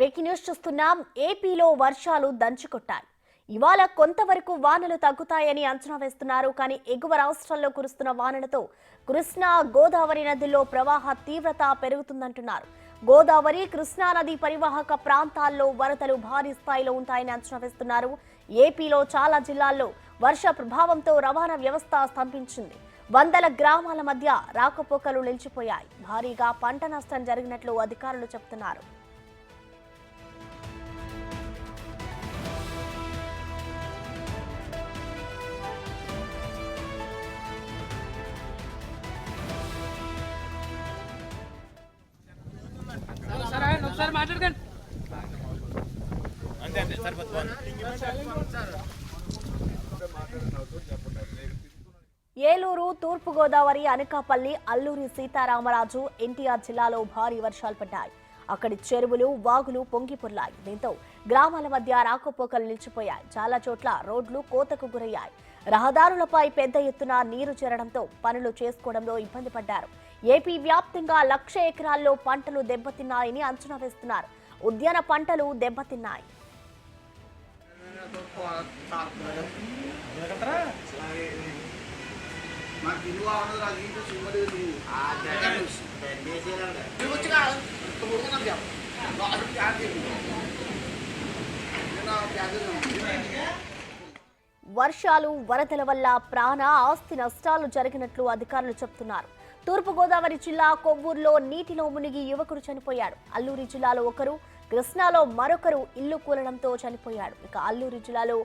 Breaking news చూస్తున్నాం. ఏపీలో వర్షాలు దంచుకొట్టాయి. ఇవాళ కొంతవరకు వానలు తగ్గుతాయని అంచనా వేస్తున్నారు. కానీ ఎగువ రాష్ట్రాల్లో కురుస్తున్న వానలతో కృష్ణా గోదావరి నదుల్లో ప్రవాహ తీవ్రత పెరుగుతుందంటున్నారు. గోదావరి కృష్ణా నది పరివాహక ప్రాంతాల్లో వరదలు భారీ స్థాయిలో ఉంటాయని అంచనా వేస్తున్నారు. ఏపీలో చాలా జిల్లాల్లో వర్ష ప్రభావంతో రవాణా వ్యవస్థ స్తంభించింది. వందల గ్రామాల మధ్య రాకపోకలు నిలిచిపోయాయి. భారీగా పంట నష్టం జరిగినట్లు అధికారులు చెబుతున్నారు. ఏలూరు, తూర్పు గోదావరి, అనకాపల్లి, అల్లూరి సీతారామరాజు, ఎన్టీఆర్ జిల్లాలో భారీ వర్షాలు పడ్డాయి. అక్కడి చెరువులు, వాగులు పొంగిపొర్లాయి. దీంతో గ్రామాల మధ్య రాకపోకలు నిలిచిపోయాయి. చాలా చోట్ల రోడ్లు కోతకు గురయ్యాయి. రహదారులపై పెద్ద ఎత్తున నీరు చేరడంతో పనులు చేసుకోవడంలో ఇబ్బంది పడ్డారు. ఏపీ వ్యాప్తంగా 1,00,000 ఎకరాల్లో పంటలు దెబ్బతిన్నాయని అంచనా వేస్తున్నారు. ఉద్యాన పంటలు దెబ్బతిన్నాయి. వర్షాలు, వరదల వల్ల ప్రాణ, ఆస్తి నష్టాలు జరిగినట్లు అధికారులు చెబుతున్నారు. తూర్పు గోదావరి జిల్లా కొవ్వూరులో నీటిలో మునిగి యువకుడు చనిపోయాడు. అల్లూరి జిల్లాలో ఒకరు, కృష్ణాలో మరొకరు ఇల్లు కూలడంతో చనిపోయాడు. ఇక అల్లూరి జిల్లాలో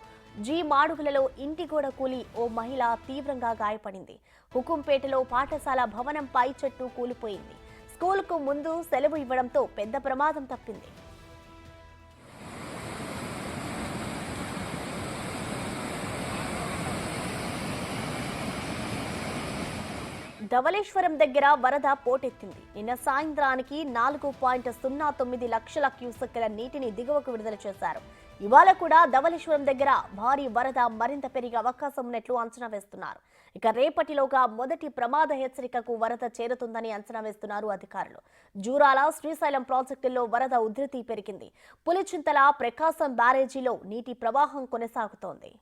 మాడుగులలో ఇంటి గోడ కూలి ఓ మహిళ తీవ్రంగా గాయపడింది. హుకుంపేటలో పాఠశాల భవనం పై చెట్టు కూలిపోయింది. స్కూలుకు ముందు సెలవు ఇవ్వడంతో పెద్ద ప్రమాదం తప్పింది. ధవళేశ్వరం దగ్గర వరద పోటెత్తింది. నిన్న సాయంత్రానికి 4.09 లక్షల క్యూసెక్కుల నీటిని దిగువకు విడుదల చేశారు. ఇవాళ కూడా ధవళేశ్వరం దగ్గర భారీ వరద మరింత పెరిగే అవకాశం ఉన్నట్లు అంచనా వేస్తున్నారు. ఇక రేపటిలోగా మొదటి ప్రమాద హెచ్చరికకు వరద చేరుతుందని అంచనా వేస్తున్నారు అధికారులు. జూరాల, శ్రీశైలం ప్రాజెక్టుల్లో వరద ఉధృతి పెరిగింది. పులిచింతల, ప్రకాశం బ్యారేజీలో నీటి ప్రవాహం కొనసాగుతోంది.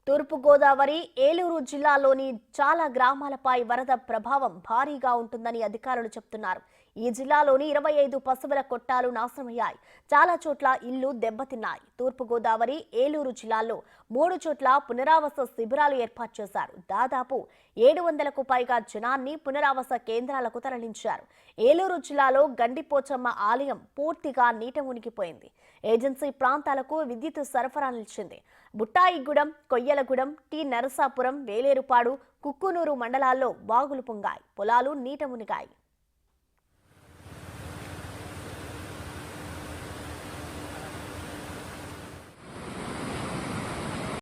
తూర్పు గోదావరి, ఏలూరు జిల్లాలోని చాలా గ్రామాలపై వరద ప్రభావం భారీగా ఉంటుందని అధికారులు చెబుతున్నారు. ఈ జిల్లాలోని 25 పశువుల కొట్టాలు నాశనమయ్యాయి. చాలా చోట్ల ఇళ్లు దెబ్బతిన్నాయి. తూర్పు గోదావరి, ఏలూరు జిల్లాల్లో 3 చోట్ల పునరావాస శిబిరాలు ఏర్పాటు చేశారు. దాదాపు 700కు పైగా జనాన్ని పునరావాస కేంద్రాలకు తరలించారు. ఏలూరు జిల్లాలో గండిపోచమ్మ ఆలయం పూర్తిగా నీట మునిగిపోయింది. ఏజెన్సీ ప్రాంతాలకు విద్యుత్ సరఫరా నిలిచింది. బుట్టాయిగూడెం, కొయ్యలగూడెం, టి నరసాపురం, వేలేరుపాడు, కుక్కునూరు మండలాల్లో వాగులు పొంగాయి. పొలాలు నీట మునిగాయి.